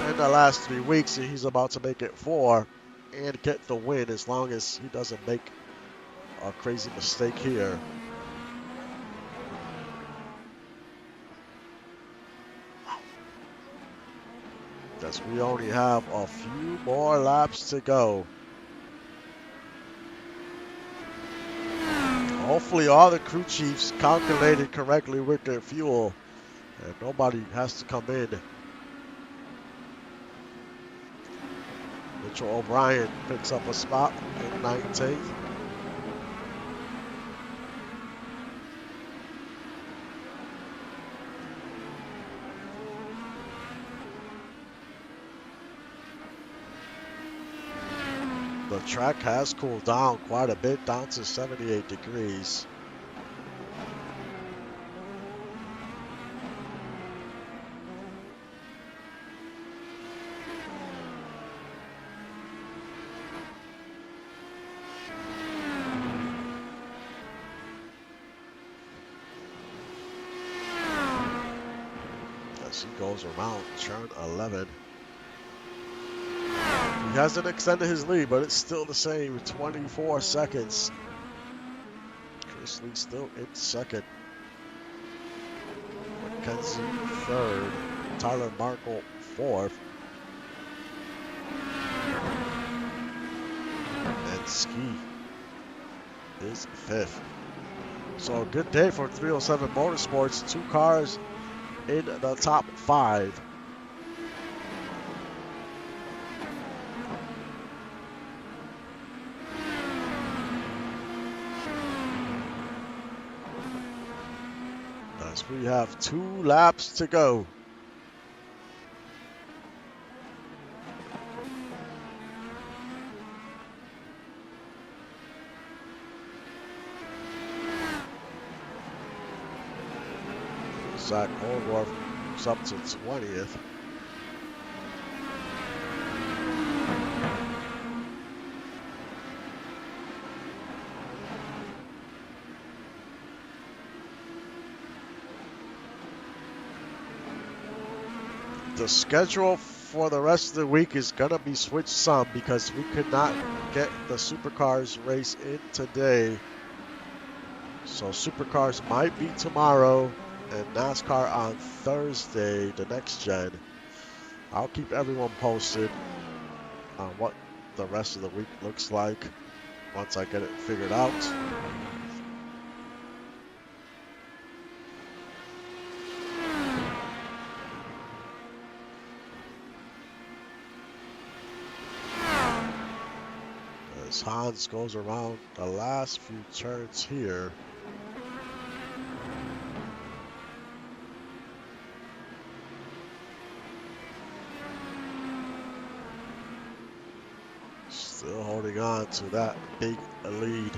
in the last 3 weeks, and he's about to make it 4 and get the win, as long as he doesn't make a crazy mistake here. As we only have a few more laps to go. Hopefully all the crew chiefs calculated correctly with their fuel and nobody has to come in. Mitchell O'Brien picks up a spot in 19th. The track has cooled down quite a bit, down to 78 degrees. As he goes around turn 11. He hasn't extended his lead, but it's still the same, 24 seconds. Chris Lee still in 2nd. McKenzie 3rd. Tyler Markle 4th. And Ski is 5th. So a good day for 307 Motorsports. 2 cars in the top 5. We have 2 laps to go. Zach Holworth moves up to 20th. The schedule for the rest of the week is going to be switched some because we could not get the Supercars race in today. So Supercars might be tomorrow and NASCAR on Thursday, the next gen. I'll keep everyone posted on what the rest of the week looks like once I get it figured out. As Hans goes around the last few turns here. Still holding on to that big lead.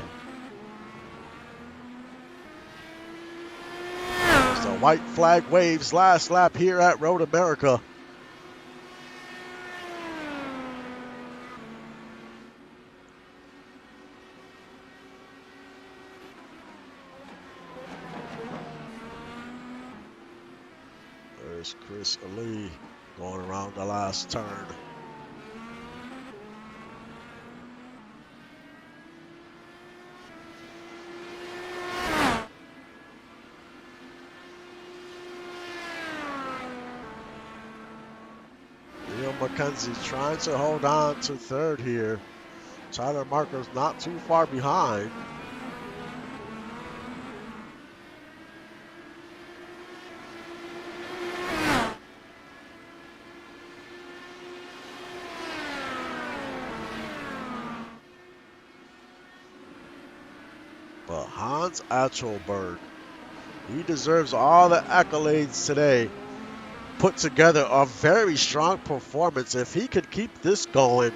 As the white flag waves last lap here at Road America. There's Chris Lee going around the last turn. McKenzie trying to hold on to third here. Tyler Marco's not too far behind. But Hans Atschelberg, he deserves all the accolades today. Put together a very strong performance. If he could keep this going,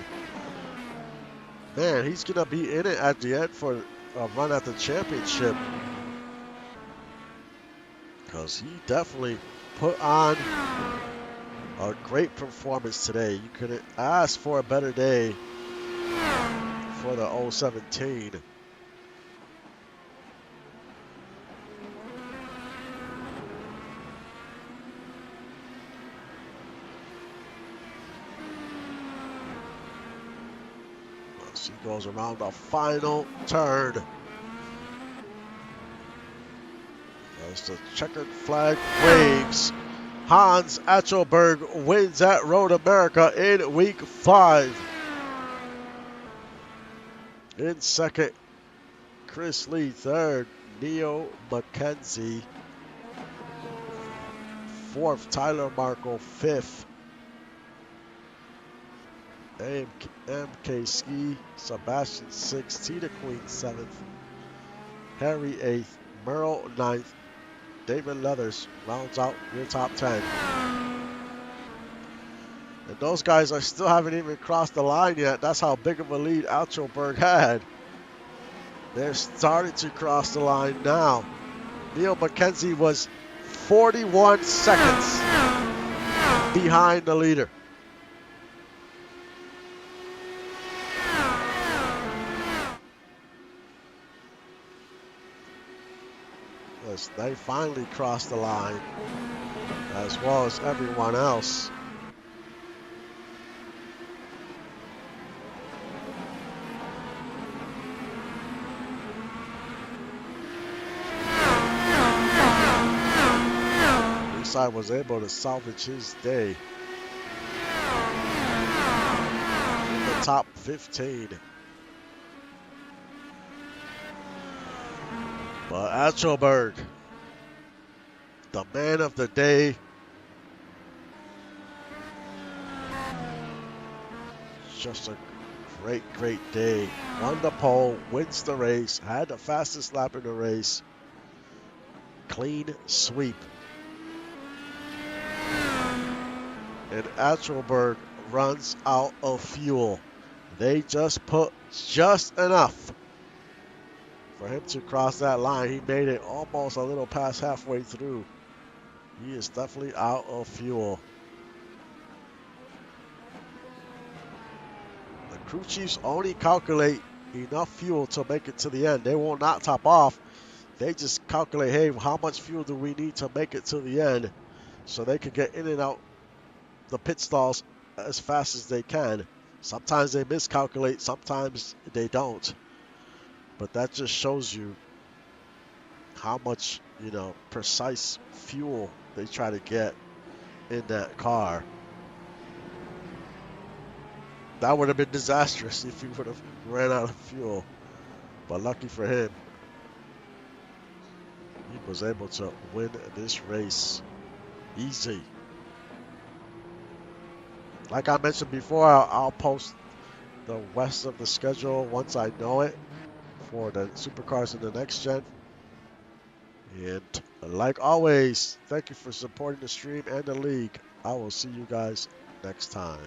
man, he's going to be in it at the end for a run at the championship. Because he definitely put on a great performance today. You couldn't ask for a better day for the 017. He goes around the final turn. As the checkered flag waves, Hans Atschelberg wins at Road America in week 5. In second, Chris Lee. Third, Neo McKenzie. Fourth, Tyler Marco. Fifth, MK Ski, Sebastian 6th, Tina Queen 7th, Harry 8th, Merle 9th, David Leathers rounds out your top 10. And those guys I still haven't even crossed the line yet. That's how big of a lead Atschelberg had. They're starting to cross the line now. Neil McKenzie was 41 seconds behind the leader. They finally crossed the line, as well as everyone else. Eastside was able to salvage his day in the top 15. But Atschelberg, the man of the day, just a great, great day. Won the pole, wins the race, had the fastest lap in the race. Clean sweep. And Atschelberg runs out of fuel. They just put just enough for him to cross that line. He made it almost a little past halfway through. He is definitely out of fuel. The crew chiefs only calculate enough fuel to make it to the end. They will not top off. They just calculate, hey, how much fuel do we need to make it to the end so they can get in and out the pit stalls as fast as they can. Sometimes they miscalculate, sometimes they don't. But that just shows you how much, precise fuel they try to get in that car. That would have been disastrous if he would have ran out of fuel. But lucky for him, he was able to win this race easy. Like I mentioned before, I'll post the rest of the schedule once I know it for the supercars in the next gen. And like always, thank you for supporting the stream and the league. I will see you guys next time.